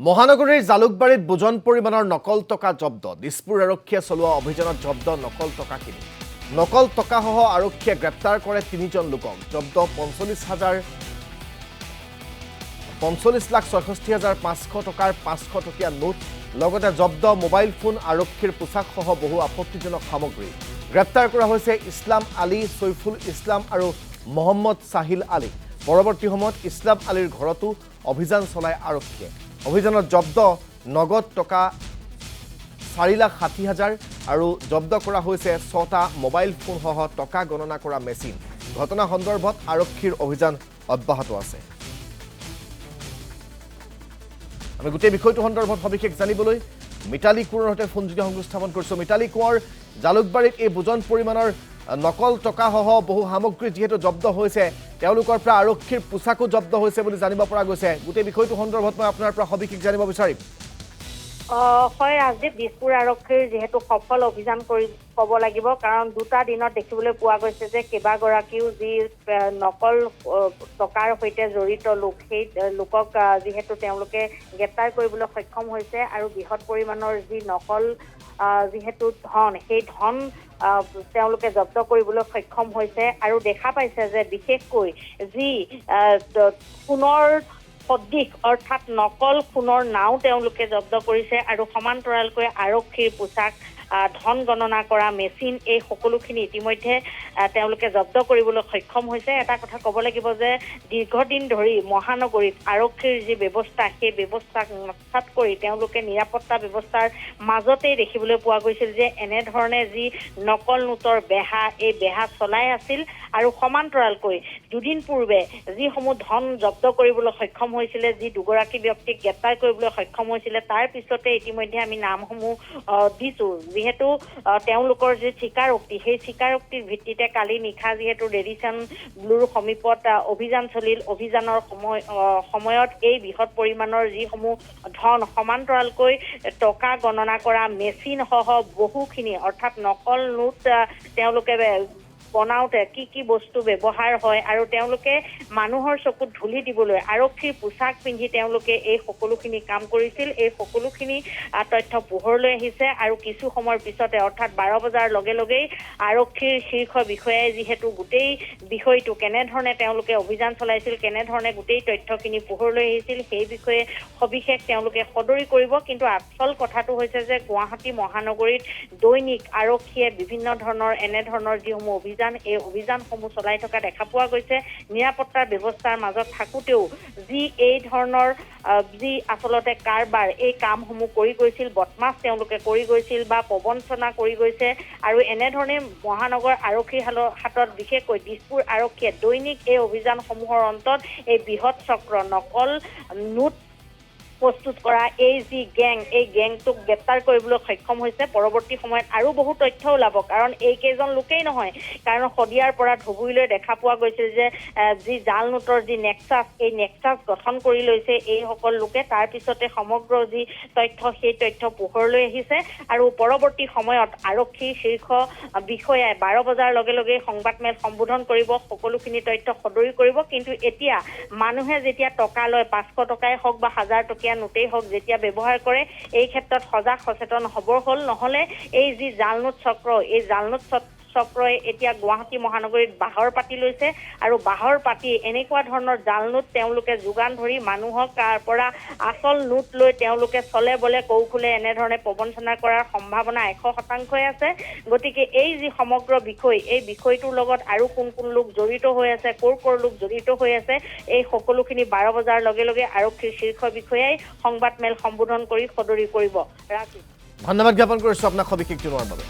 মহানগৰীৰ জালুকবাৰীত বুজন পৰিমাণৰ নকল টকা জব্দ দিছপুৰ আৰক্ষীয়ে চলোৱা অভিযানত জব্দ নকল টকাখিনি নকল টকাসহ আৰক্ষীয়ে গ্ৰেপ্তাৰ কৰে তিনিজন লোকক জব্দ 45,66,500 টকাৰ 500 টকীয়া নোট লগতে জব্দ মোবাইল ফোন আৰক্ষীৰ পোছাকসহ বহু আপত্তিজনক সামগ্ৰী গ্ৰেপ্তাৰ কৰা হৈছে ইছলাম আলী সৈফুল ইছলাম আৰু মোহাম্মদ সাহিল আলী পৰৱৰ্তী সময়ত ইছলাম আলীৰ ঘৰতো অভিযান চলায় আৰক্ষীয়ে অভিযানত জব্দ নগদ টকা 4,60,000 আৰু জব্দ কৰা হৈছে 6টা মোবাইল ফোনসহ টকা গণনা কৰা মেচিন ঘটনা সন্দৰ্ভত আৰক্ষীৰ অভিযান অব্যাহত আছে আমি গোটেই বিষয়টো সন্দৰ্ভত সবিশেষ জানিবলৈ মিতালী কোঁৱৰৰ সৈতে ফোনযোগে সংযোগ স্থাপন কৰিছোঁ মিতালী কোঁৱৰ জালুকবাৰীত এই বুজন পৰিমাণৰ নকল টকাসহ বহু সামগ্ৰী যেহেতু জব্দ হৈছে তেওঁলোকৰ পৰা আৰক্ষীৰ পোছাকো জব্দ হৈছে বুলি জানিব পৰা গৈছে গোটেই বিষয়টো সন্দৰ্ভত মই আপোনাৰ পৰা সবিশেষ জানিব বিচাৰিম হয় ৰাজদীপ দিছপুৰ আৰক্ষীৰ যেহেতু সফল অভিযান কৰি ক'ব লাগিব কাৰণ দুটা দিনত দেখিবলৈ পোৱা গৈছে যে কেইবাগৰাকীও যি নকল টকাৰ সৈতে জড়িত লোক সেই লোকক যিহেতু তেওঁলোকে গ্ৰেপ্তাৰ কৰিবলৈ সক্ষম হৈছে আৰু বৃহৎ পৰিমাণৰ যি নকল যিহেতু ধন সেই ধন তেওঁলোকে জব্দ কৰিবলৈ সক্ষম হৈছে আৰু দেখা পাইছে যে বিশেষকৈ যি সোণৰ সদৃশ অৰ্থাৎ নকল সোণৰ নাও তেওঁলোকে জব্দ কৰিছে আৰু সমান্তৰালকৈ আৰক্ষীৰ পোছাক ধন গণনা কৰা মেচিন এই সকলোখিনি ইতিমধ্যে তেওঁলোকে জব্দ কৰিবলৈ সক্ষম হৈছে এটা কথা ক'ব লাগিব যে দীৰ্ঘদিন ধৰি মহানগৰীত আৰক্ষীৰ যি ব্যৱস্থা সেই ব্যৱস্থাক নস্যাৎ কৰি তেওঁলোকে নিৰাপত্তা ব্যৱস্থাৰ মাজতেই দেখিবলৈ পোৱা গৈছিল যে এনেধৰণে যি নকল নোটৰ বেহা এই বেহা চলাই আছিল আৰু সমান্তৰালকৈ দুদিন পূৰ্বে যিসমূহ ধন জব্দ কৰিবলৈ সক্ষম হৈছিলে যি দুগৰাকী ব্যক্তিক গ্ৰেপ্তাৰ কৰিবলৈ সক্ষম হৈছিলে তাৰ পিছতে ইতিমধ্যে আমি নামসমূহ দিছোঁ যিহেতু তেওঁলোকৰ যি স্বীকাৰোক্তি সেই স্বীকাৰোক্তিৰ ভিত্তিতে কালি নিশা যিহেতু ৰেডিচন ব্লুৰ সমীপত অভিযান চলিল অভিযানৰ সময়ত এই বৃহৎ পৰিমাণৰ যিসমূহ ধন সমান্তৰালকৈ টকা গণনা কৰা মেচিনসহ বহুখিনি অৰ্থাৎ নকল নোট তেওঁলোকে বনাওঁতে কি কি বস্তু ব্যৱহাৰ হয় আৰু তেওঁলোকে মানুহৰ চকুত ধূলি দিবলৈ আৰক্ষীৰ পোছাক পিন্ধি তেওঁলোকে এই সকলোখিনি কাম কৰিছিল এই সকলোখিনি তথ্য পোহৰলৈ আহিছে আৰু কিছু সময়ৰ পিছতে অৰ্থাৎ 12 বজাৰ লগে লগেই আৰক্ষীৰ শীৰ্ষ বিষয়াই যিহেতু গোটেই বিষয়টো কেনেধৰণে তেওঁলোকে অভিযান চলাইছিল কেনেধৰণে গোটেই তথ্যখিনি পোহৰলৈ আহিছিল সেই বিষয়ে সবিশেষ তেওঁলোকে সদৰি কৰিব কিন্তু আচল কথাটো হৈছে যে গুৱাহাটী মহানগৰীত দৈনিক আৰক্ষীয়ে বিভিন্ন ধৰণৰ এনেধৰণৰ যিসমূহ অভিযান এই অভিযানসমূহ চলাই থকা দেখা পোৱা গৈছে নিৰাপত্তাৰ ব্যৱস্থাৰ মাজত থাকোঁতেও যি এই ধৰণৰ যি আচলতে কাৰবাৰ এই কামসমূহ কৰি গৈছিল বদমাছ তেওঁলোকে কৰি গৈছিল বা প্ৰবঞ্চনা কৰি গৈছে আৰু এনেধৰণে মহানগৰ আৰক্ষীৰ হাতত বিশেষকৈ দিছপুৰ আৰক্ষীয়ে দৈনিক এই অভিযানসমূহৰ অন্তত এই বৃহৎ চক্ৰ নকল নোট প্ৰস্তুত কৰা এই যি গেং এই গেংটোক গ্ৰেপ্তাৰ কৰিবলৈ সক্ষম হৈছে পৰৱৰ্তী সময়ত আৰু বহু তথ্য ওলাব কাৰণ এইকেইজন লোকেই নহয় কাৰণ শদিয়াৰ পৰা ধুবুৰীলৈ দেখা পোৱা গৈছিল যে যি জাল নোটৰ যি নেক্সাছ এই নেক্সাছ গঠন কৰি লৈছে এইসকল লোকে তাৰপিছতে সমগ্ৰ যি তথ্য সেই তথ্য পোহৰলৈ আহিছে আৰু পৰৱৰ্তী সময়ত আৰক্ষী শীৰ্ষ বিষয়াই 12 বজাৰ লগে লগে সংবাদমেল সম্বোধন কৰিব সকলোখিনি তথ্য সদৰি কৰিব কিন্তু এতিয়া মানুহে যেতিয়া টকা লয় 500 টকাই হওক বা 1000 টকা নোটেই হওক যেতিয়া ব্যৱহাৰ কৰে এই ক্ষেত্ৰত সজাগ সচেতন হ'বৰ হ'ল নহ'লে এই যি জালনোট চক্ৰ এই জালনোট চক্ৰই এতিয়া গুৱাহাটী মহানগৰীত বাহৰ পাতি লৈছে আৰু বাহৰ পাতি এনেকুৱা ধৰণৰ জালনোট তেওঁলোকে যোগান ধৰি মানুহক তাৰ পৰা আচল নোট লৈ তেওঁলোকে চলে বলে কৌশলে এনেধৰণে প্ৰবঞ্চনা কৰাৰ সম্ভাৱনা 100% আছে গতিকে এই যি সমগ্ৰ বিষয় এই বিষয়টোৰ লগত আৰু কোন কোন লোক জড়িত হৈ আছে ক'ৰ লোক জড়িত হৈ আছে এই সকলোখিনি 12 বজাৰ লগে লগে আৰক্ষীৰ শীৰ্ষ বিষয়াই সংবাদমেল সম্বোধন কৰি সদৰি কৰিব ধন্যবাদ জ্ঞাপন কৰিছোঁ আপোনাক সবিশেষ জনোৱাৰ বাবে